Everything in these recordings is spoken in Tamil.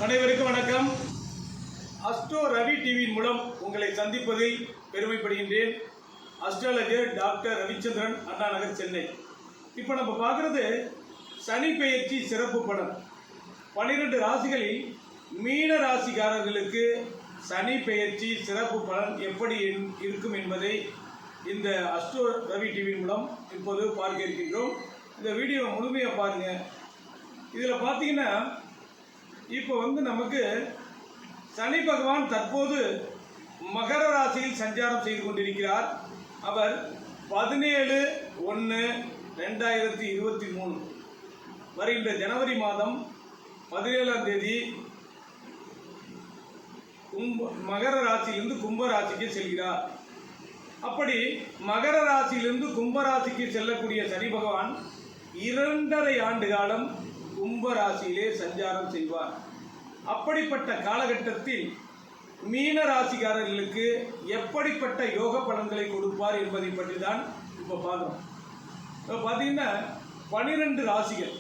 அனைவருக்கும் வணக்கம். அஸ்ட்ரோ ரவி டிவியின் மூலம் உங்களை சந்திப்பதில் பெருமைப்படுகின்றேன். Astrologer doctor Ravichandran, Anna Nagar, Chennai. இப்போ நம்ம பார்க்குறது சனி பெயர்ச்சி சிறப்பு படம். 12 ராசிகளில் மீன ராசிக்காரர்களுக்கு சனி பெயர்ச்சி சிறப்பு பலன் எப்படி இருக்கும் என்பதை இந்த அஸ்ட்ரோ ரவி டிவியின் மூலம் இப்போது பார்க்க இருக்கின்றோம். இந்த வீடியோ முழுமையாக பாருங்கள். இதில் பார்த்தீங்கன்னா இப்போ நமக்கு சனி பகவான் தற்போது மகர ராசியில் சஞ்சாரம் செய்து கொண்டிருக்கிறார். அவர் 17/1/2023 வருகின்ற ஜனவரி மாதம் 17ஆம் தேதி மகர ராசியிலிருந்து கும்ப ராசிக்கு செல்கிறார். அப்படி மகர ராசியிலிருந்து கும்ப ராசிக்கு செல்லக்கூடிய சனி பகவான் 2.5 ஆண்டு காலம் கும்ப ராசியிலே சஞ்சாரம் செய்வார். அப்படிப்பட்ட காலகட்டத்தில் மீன ராசிக்காரர்களுக்கு எப்படிப்பட்ட யோக பலன்களை கொடுப்பார் என்பதை பற்றி தான் இப்போ பார்க்குறோம். இப்போ பார்த்தீங்கன்னா 12 ராசிகள்,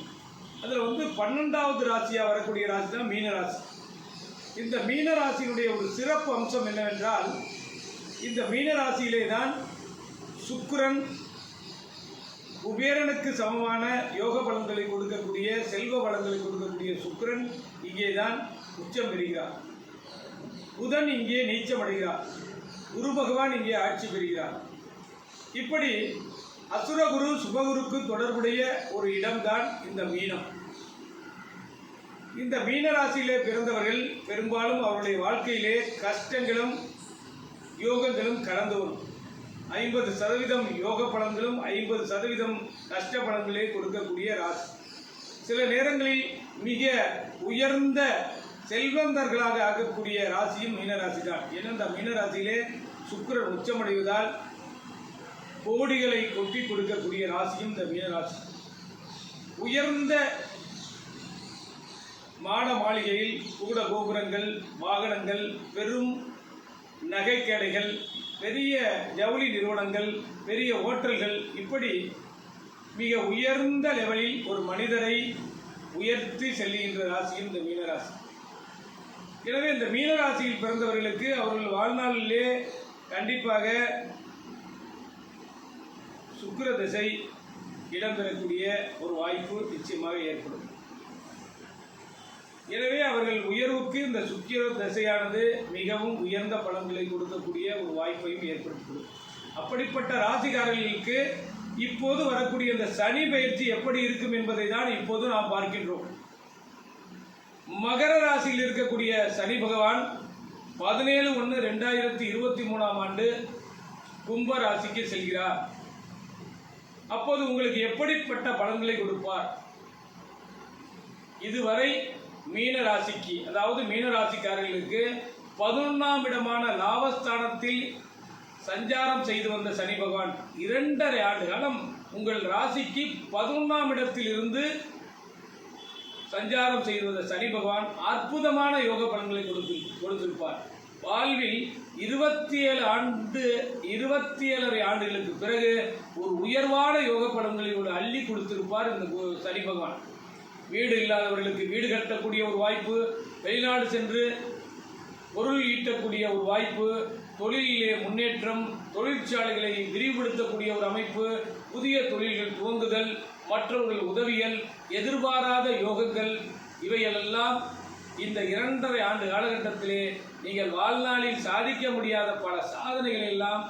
அதில் 12வது ராசியாக வரக்கூடிய ராசி தான் மீன ராசி. இந்த மீன ராசியினுடைய ஒரு சிறப்பு அம்சம் என்னவென்றால், இந்த மீன ராசியிலே தான் சுக்கிரன் குபேரனுக்கு சமமான யோக பலன்களை கொடுக்கக்கூடிய, செல்வ பலன்களை கொடுக்கக்கூடிய சுக்கிரன் இங்கே தான் உச்சம் பெறுகிறார். புதன் இங்கே நீச்சம் அடைகிறார். குரு பகவான் இங்கே ஆட்சி பெறுகிறார். இப்படி அசுரகுரு சுபகுருக்கு தொடர்புடைய ஒரு இடம்தான் இந்த மீனம். இந்த மீன ராசியிலே பிறந்தவர்கள் பெரும்பாலும் அவருடைய வாழ்க்கையிலே கஷ்டங்களும் யோகங்களும் கடந்து வரும். 50% யோக பலன்களும் 50% கஷ்ட பலன்களே கொடுக்கக்கூடிய ராசி. சில நேரங்களில் மிக உயர்ந்த செல்வந்தர்களாக ஆகக்கூடிய ராசியும் மீனராசி தான். ஏன்னா இந்த மீனராசியிலே சுக்கிரன் உச்சமடைவதால் கோடிகளை கொட்டி கொடுக்கக்கூடிய ராசியும் இந்த மீனராசி. உயர்ந்த மாட மாளிகையில் கூட கோபுரங்கள், வாகனங்கள், பெரும் நகைக்கடைகள், பெரிய ஜவுளி நிறுவனங்கள், பெரிய ஹோட்டல்கள், இப்படி மிக உயர்ந்த லெவலில் ஒரு மனிதரை உயர்த்தி செல்லுகின்ற ராசியும் இந்த மீனராசி. எனவே இந்த மீனராசியில் பிறந்தவர்களுக்கு அவர்கள் வாழ்நாளிலே கண்டிப்பாக சுக்கிர திசை இடம்பெறக்கூடிய ஒரு வாய்ப்பு நிச்சயமாக ஏற்படும். எனவே அவர்கள் உயர்வுக்கு இந்த சுக்கிர திசையானது மிகவும் உயர்ந்த பலன்களை கொடுக்கக்கூடிய ஒரு வாய்ப்பையும் ஏற்படுத்தும். அப்படிப்பட்ட ராசிக்காரர்களுக்கு இப்போது வரக்கூடிய இந்த சனி பயிற்சி எப்படி இருக்கும் என்பதை தான் இப்போது நாம் பார்க்கின்றோம். மகர ராசியில் இருக்கக்கூடிய சனி பகவான் 17/1/2023 கும்ப ராசிக்கு செல்கிறார். அப்போது உங்களுக்கு எப்படிப்பட்ட பலன்களை கொடுப்பார்? இதுவரை மீன ராசிக்கு, அதாவது மீன ராசிக்காரர்களுக்கு 11ஆம் இடமான லாபஸ்தானத்தில் சஞ்சாரம் செய்து வந்த சனி பகவான் 2.5 ஆண்டு காலம் உங்கள் ராசிக்கு 11ஆம் இடத்தில் இருந்து சஞ்சாரம் செய்து வந்த சனி பகவான் அற்புதமான யோக பலன்களை கொடுத்திருப்பார். வாழ்வில் 27.5 ஆண்டுகளுக்கு பிறகு ஒரு உயர்வான யோக பலன்களை அள்ளி கொடுத்திருப்பார் இந்த சனி பகவான். வீடு இல்லாதவர்களுக்கு வீடு கட்டக்கூடிய ஒரு வாய்ப்பு, வெளிநாடு சென்று பொருள் ஈட்டக்கூடிய ஒரு வாய்ப்பு, தொழிலிலே முன்னேற்றம், தொழிற்சாலைகளை விரிவுபடுத்தக்கூடிய ஒரு அமைப்பு, புதிய தொழில்கள் துவங்குதல், மற்றவர்கள் உதவியல், எதிர்பாராத யோகங்கள், இவைகளெல்லாம் இந்த 2.5 ஆண்டு காலகட்டத்திலே நீங்கள் வாழ்நாளில் சாதிக்க முடியாத பல சாதனைகளை எல்லாம்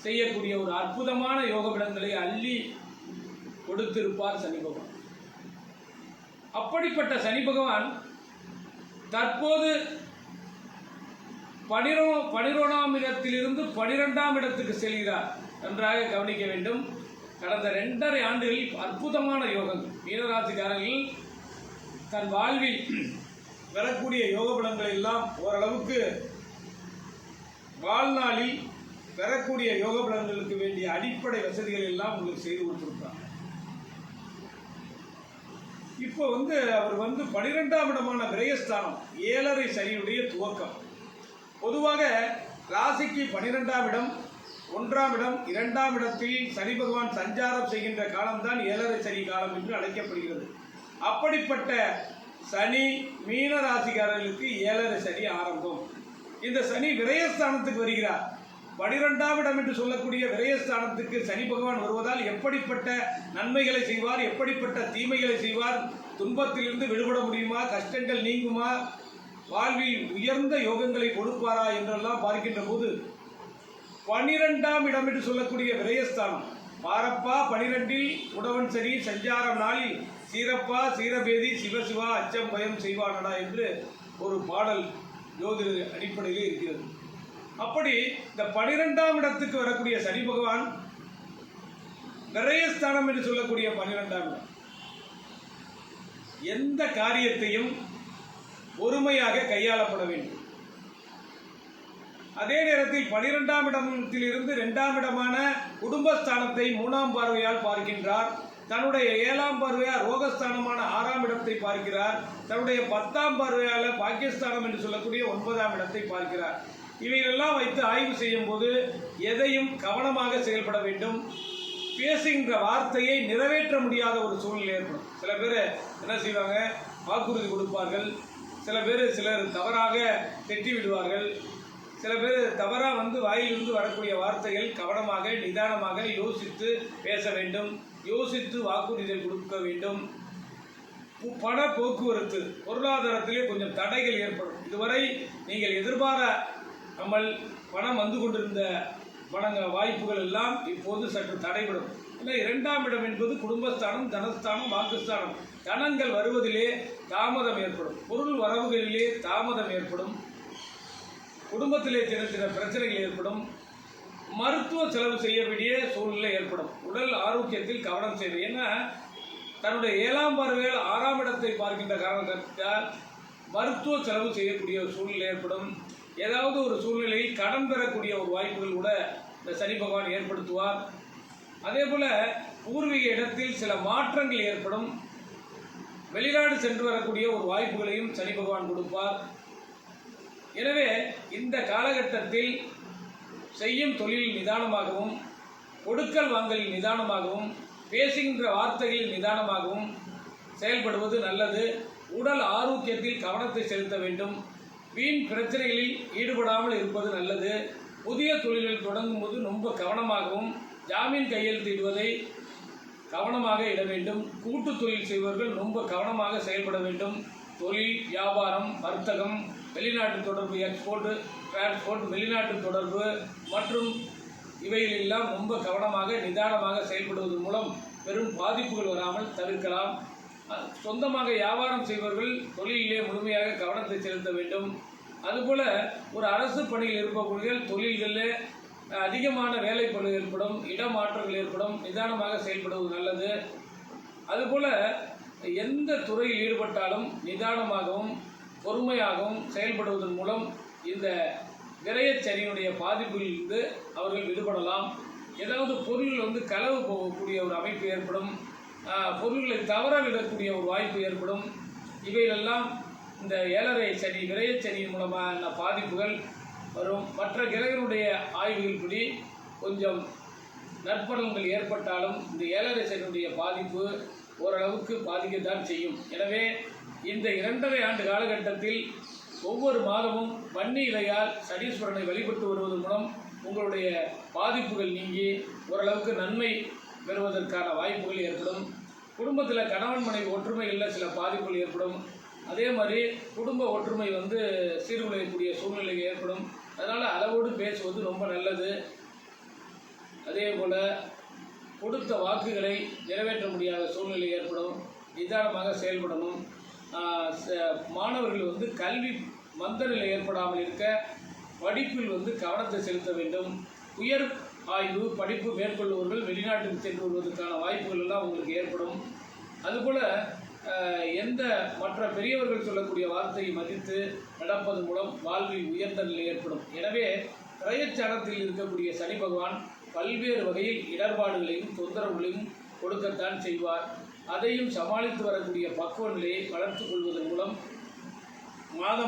செய்யக்கூடிய ஒரு அற்புதமான யோக பலன்களை அள்ளி கொடுத்திருப்பார் சனி பகவான். அப்படிப்பட்ட சனி பகவான் தற்போது 11ஆம் இடத்திலிருந்து 12ஆம் இடத்துக்கு செல்கிறார். நன்றாக கவனிக்க வேண்டும். கடந்த 2.5 ஆண்டுகளில் அற்புதமான யோகங்கள் மீனராசிக்காரர்கள் தன் வாழ்வில் பெறக்கூடிய யோக பலன்களை எல்லாம் ஓரளவுக்கு வாழ்நாளில் பெறக்கூடிய யோக பலன்களுக்கு வேண்டிய அடிப்படை வசதிகள் எல்லாம் உங்களுக்கு செய்து கொடுத்திருக்கிறார். இப்போ அவர் 12ஆம் இடமான விரயஸ்தானம் 7.5 சனியுடைய துவக்கம். பொதுவாக ராசிக்கு 12ஆம் இடம், 1ஆம் இடம், 2ஆம் இடத்தில் சனி பகவான் சஞ்சாரம் செய்கின்ற காலம்தான் 7.5 சனி காலம் என்று அழைக்கப்படுகிறது. அப்படிப்பட்ட சனி மீன ராசிக்காரர்களுக்கு 7.5 சனி ஆரம்பம். இந்த சனி விரயஸ்தானத்துக்கு வருகிறார். 12ஆம் இடம் என்று சொல்லக்கூடிய விரயஸ்தானத்துக்கு சனி பகவான் வருவதால் எப்படிப்பட்ட நன்மைகளை செய்வார், எப்படிப்பட்ட தீமைகளை செய்வார், துன்பத்திலிருந்து விடுபட முடியுமா, கஷ்டங்கள் நீங்குமா, வாழ்வில் உயர்ந்த யோகங்களை கொடுப்பாரா என்றெல்லாம் பார்க்கின்ற போது 12ஆம் இடம் என்று சொல்லக்கூடிய விரயஸ்தானம் பாரப்பா 12இல் உடவன் சனி சஞ்சாரம் நாளில் சீரப்பா சீரபேதி சிவசிவா அச்சம் பயம் செய்வானடா என்று ஒரு பாடல் ஜோதிட அடிப்படையில் இருக்கிறது. அப்படி இந்த 12ஆம் இடத்துக்கு வரக்கூடிய சனி பகவான் விரயஸ்தானம் என்று சொல்லக்கூடிய 12ஆம் இடம் எந்த காரியத்தையும் பொறுமையாக கையாளப்பட வேண்டும். அதே நேரத்தில் 12ஆம் இடத்திலிருந்து 2ஆம் இடமான குடும்பஸ்தானத்தை 3ஆம் பார்வையால் பார்க்கின்றார். தன்னுடைய 7ஆம் பார்வையால் ரோகஸ்தானமான 6ஆம் இடத்தை பார்க்கிறார். தன்னுடைய 10ஆம் பார்வையால் பாக்கியஸ்தானம் என்று சொல்லக்கூடிய 9ஆம் இடத்தை பார்க்கிறார். இவையெல்லாம் வைத்து ஆய்வு செய்யும் போது எதையும் கவனமாக செயல்பட வேண்டும். பேசுகின்ற வார்த்தையை நிறைவேற்ற முடியாத ஒரு சூழ்நிலை ஏற்படும். சில பேர் என்ன செய்வாங்க, வாக்குறுதி கொடுப்பார்கள். சிலர் தவறாக தெட்டி விடுவார்கள். சில பேர் தவறாக வாயிலிருந்து வரக்கூடிய வார்த்தைகள் கவனமாக நிதானமாக யோசித்து பேச வேண்டும். யோசித்து வாக்குறுதிகள் கொடுக்க வேண்டும். பண போக்குவரத்து பொருளாதாரத்திலே கொஞ்சம் தடைகள் ஏற்படும். இதுவரை நீங்கள் எதிர்பாராமல் பணம் வந்து கொண்டிருந்த வாய்ப்புகள் எல்லாம் இப்போது சற்று தடைபடும். இல்லை, 2ஆம் இடம் என்பது குடும்பஸ்தானம், தனஸ்தானம், வாக்குஸ்தானம். தனங்கள் வருவதிலே தாமதம் ஏற்படும். பொருள் வரவுகளிலே தாமதம் ஏற்படும். குடும்பத்திலே சின்ன சின்ன பிரச்சனைகள் ஏற்படும். மருத்துவ செலவு செய்ய வேண்டிய சூழ்நிலை ஏற்படும். உடல் ஆரோக்கியத்தில் கவனம் செய்வது. ஏன்னா தன்னுடைய 7ஆம் பார்வையால் 6ஆம் இடத்தை பார்க்கின்ற காரணத்தால் மருத்துவ செலவு செய்யக்கூடிய ஒரு சூழ்நிலை ஏற்படும். ஏதாவது ஒரு சூழ்நிலையில் கடன் பெறக்கூடிய ஒரு வாய்ப்புகள் கூட இந்த சனி பகவான் ஏற்படுத்துவார். அதே போல பூர்வீக இடத்தில் சில மாற்றங்கள் ஏற்படும். வெளிநாடு சென்று வரக்கூடிய ஒரு வாய்ப்புகளையும் சனி பகவான் கொடுப்பார். எனவே இந்த காலகட்டத்தில் செய்யும் தொழில் நிதானமாகவும், கொடுக்கல் வாங்கலில் நிதானமாகவும், பேசுகின்ற வார்த்தைகளில் நிதானமாகவும் செயல்படுவது நல்லது. உடல் ஆரோக்கியத்தில் கவனத்தை செலுத்த வேண்டும். வீண் பிரச்சனைகளில் ஈடுபடாமல் இருப்பது நல்லது. புதிய தொழில்கள் தொடங்கும் போது ரொம்ப கவனமாகவும், ஜாமீன் கையெழுத்திடுவதை கவனமாக இட வேண்டும். கூட்டு தொழில் செய்பவர்கள் ரொம்ப கவனமாக செயல்பட வேண்டும். தொழில், வியாபாரம், வர்த்தகம், வெளிநாட்டு தொடர்பு, எக்ஸ்போர்ட், டிரான்ஸ்போர்ட், வெளிநாட்டு தொடர்பு மற்றும் இவைகளெல்லாம் ரொம்ப கவனமாக நிதானமாக செயல்படுவதன் மூலம் பெரும் பாதிப்புகள் வராமல் தவிர்க்கலாம். சொந்தமாக வியாபாரம் செய்பவர்கள் தொழிலிலே முழுமையாக கவனத்தை செலுத்த வேண்டும். அதுபோல் ஒரு அரசு பணியில் இருப்பவர்கள் தொழில்களில் அதிகமான வேலைப்பளு ஏற்படும், இடமாற்றங்கள் ஏற்படும். நிதானமாக செயல்படுவது நல்லது. அதுபோல் எந்த துறையில் ஈடுபட்டாலும் நிதானமாகவும் பொறுமையாகவும் செயல்படுவதன் மூலம் இந்த விரயச்சனியினுடைய பாதிப்பிலிருந்து அவர்கள் விடுபடலாம். ஏதாவது பொருள் களவு போகக்கூடிய ஒரு அமைப்பு ஏற்படும். பொருள்களை தவற விடக்கூடிய ஒரு வாய்ப்பு ஏற்படும். இவைகளெல்லாம் இந்த 7.5 சனி விரயச்சனியின் மூலமான பாதிப்புகள் வரும். மற்ற கிரகனுடைய ஆய்வுகள்படி கொஞ்சம் நற்பலன்கள் ஏற்பட்டாலும் இந்த 7.5 சனியுடைய பாதிப்பு ஓரளவுக்கு பாதிக்கத்தான் செய்யும். எனவே இந்த 2.5 ஆண்டு காலகட்டத்தில் ஒவ்வொரு மாதமும் வன்னி இலையால் சனீஸ்வரனை வழிபட்டு வருவதன் மூலம் உங்களுடைய பாதிப்புகள் நீங்கி ஓரளவுக்கு நன்மை பெறுவதற்கான வாய்ப்புகள் ஏற்படும். குடும்பத்தில் கணவன் மனைவி ஒற்றுமைகளில் சில பாதிப்புகள் ஏற்படும். அதே மாதிரி குடும்ப ஒற்றுமை சீர்குலையக்கூடிய சூழ்நிலை ஏற்படும். அதனால் அளவோடு பேசுவது ரொம்ப நல்லது. அதே போல் கொடுத்த வாக்குகளை நிறைவேற்ற முடியாத சூழ்நிலை ஏற்படும். நிதானமாக செயல்படணும். மாணவர்கள் கல்வி மந்தநிலை ஏற்படாமல் இருக்க படிப்பில் கவனத்தை செலுத்த வேண்டும். உயர் ஆய்வு படிப்பு மேற்கொள்பவர்கள் வெளிநாட்டுக்கு சென்று வருவதற்கான வாய்ப்புகள் எல்லாம் உங்களுக்கு ஏற்படும். அதுபோல் எந்த மற்ற பெரியவர்கள் சொல்லக்கூடிய வார்த்தையை மதித்து நடப்பதன் மூலம் வாழ்வில் உயர்ந்த நிலை ஏற்படும். எனவே கிரயச்சாரத்தில் இருக்கக்கூடிய சனி பகவான் பல்வேறு வகையில் இடர்பாடுகளையும் தொந்தரவுகளையும் கொடுக்கத்தான் செய்வார். அதையும் சமாளித்து வரக்கூடிய பக்குவ நிலையை வளர்த்து கொள்வதன் மூலம்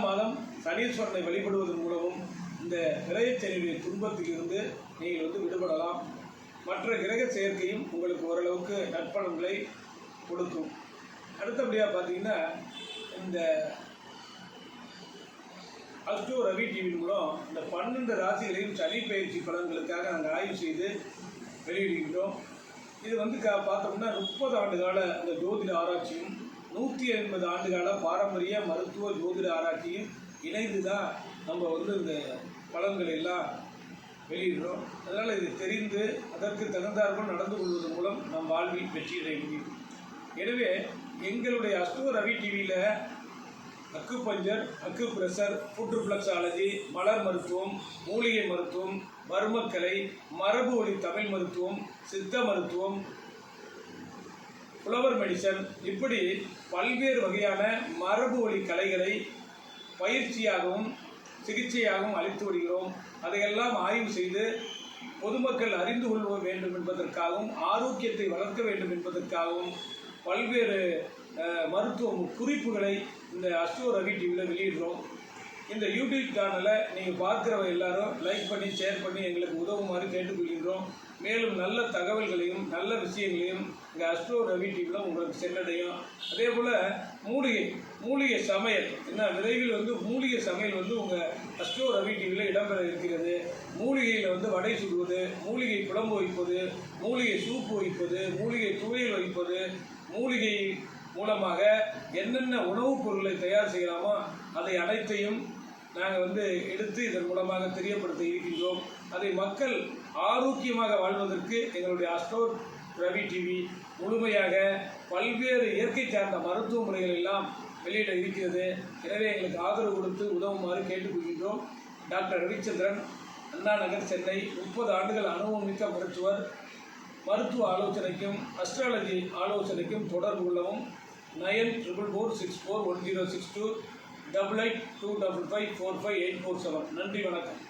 மாதம் சனீஸ்வரனை வழிபடுவதன் மூலமும் இந்த கிரகச்சனியுடைய துன்பத்திலிருந்து நீங்கள் விடுபடலாம். மற்ற கிரக சேர்க்கையும் உங்களுக்கு ஓரளவுக்கு நற்பலன்களை கொடுக்கும். அடுத்தபடியாக பார்த்தீங்கன்னா, இந்த அஸ்ட்ரோ ரவி டிவி மூலம் இந்த 12 ராசிகளையும் சனி பயிற்சி பலன்களுக்காக நாங்கள் ஆய்வு செய்து வெளியிடுகின்றோம். இது வந்து பார்த்தோம்னா 30 ஆண்டு கால அந்த ஜோதிட ஆராய்ச்சியும் 180 ஆண்டு கால பாரம்பரிய மருத்துவ ஜோதிட ஆராய்ச்சியும் இணைந்து தான் நம்ம வந்து இந்த பலன்களை எல்லாம் வெளியிடுறோம். அதனால் இது தெரிந்து அதற்கு தகுந்தாற்போல் நடந்து கொள்வதன் மூலம் நம் வாழ்வில் வெற்றியடைய முடியும். எனவே எங்களுடைய அஸ்ட்ரோ ரவி டிவியில் அக்குபஞ்சர், அக்குப்ரெஷர், ஃபுட் ரிஃப்ளெக்ஸாலஜி, மலர் மருத்துவம், மூலிகை மருத்துவம், மர்மக்கலை, மரபு வழி தமிழ் மருத்துவம், சித்த மருத்துவம், புலவர் மெடிசன், இப்படி பல்வேறு வகையான மரபு வழி கலைகளை பயிற்சியாகவும் சிகிச்சையாகவும் அளித்து வருகிறோம். அதையெல்லாம் ஆய்வு செய்து பொதுமக்கள் அறிந்து கொள்ள வேண்டும் என்பதற்காகவும் ஆரோக்கியத்தை வளர்க்க வேண்டும் என்பதற்காகவும் பல்வேறு மருத்துவ குறிப்புகளை இந்த அஸ்ட்ரோ ரவி டிவியில் வெளியிடுறோம். இந்த யூடியூப் சேனலை நீங்கள் பார்க்குறவங்க எல்லாரும் லைக் பண்ணி ஷேர் பண்ணி எங்களுக்கு உதவுமாறு கேட்டுக்கொள்கின்றோம். மேலும் நல்ல தகவல்களையும் நல்ல விஷயங்களையும் இங்கே அஸ்ட்ரோ ரவி டிவியில் உங்களுக்கு சென்றடையும். அதே போல் மூலிகை சமையல் விரைவில் வந்து மூலிகை சமையல் வந்து உங்கள் அஸ்ட்ரோ ரவி டிவியில் இடம்பெற இருக்கிறது. மூலிகையில் வந்து வடை சுடுவது, மூலிகை குழம்பு வைப்பது, மூலிகை சூப்பு வைப்பது, மூலிகை துவையல் வைப்பது, மூலிகை மூலமாக என்னென்ன உணவுப் பொருட்களை தயார் செய்யலாமோ அதை அனைத்தையும் நாங்கள் வந்து எடுத்து இதன் மூலமாக தெரியப்படுத்த இருக்கின்றோம். அதை மக்கள் ஆரோக்கியமாக வாழ்வதற்கு எங்களுடைய அஸ்ட்ரோ ரவி டிவி முழுமையாக பல்வேறு இயற்கை சார்ந்த மருத்துவ முறைகள் எல்லாம் வெளியிட இருக்கிறது. எனவே எங்களுக்கு ஆதரவு கொடுத்து உதவுமாறு கேட்டுக்கொள்கின்றோம். டாக்டர் ரவிச்சந்திரன், அண்ணா நகர், சென்னை. 30 ஆண்டுகள் அனுபவமிக்க மருத்துவர். மருத்துவ ஆலோசனைக்கும் அஸ்ட்ராலஜி ஆலோசனைக்கும் தொடர்பு கொள்ளவும் 9444641062 8825555457. நன்றி, வணக்கம்.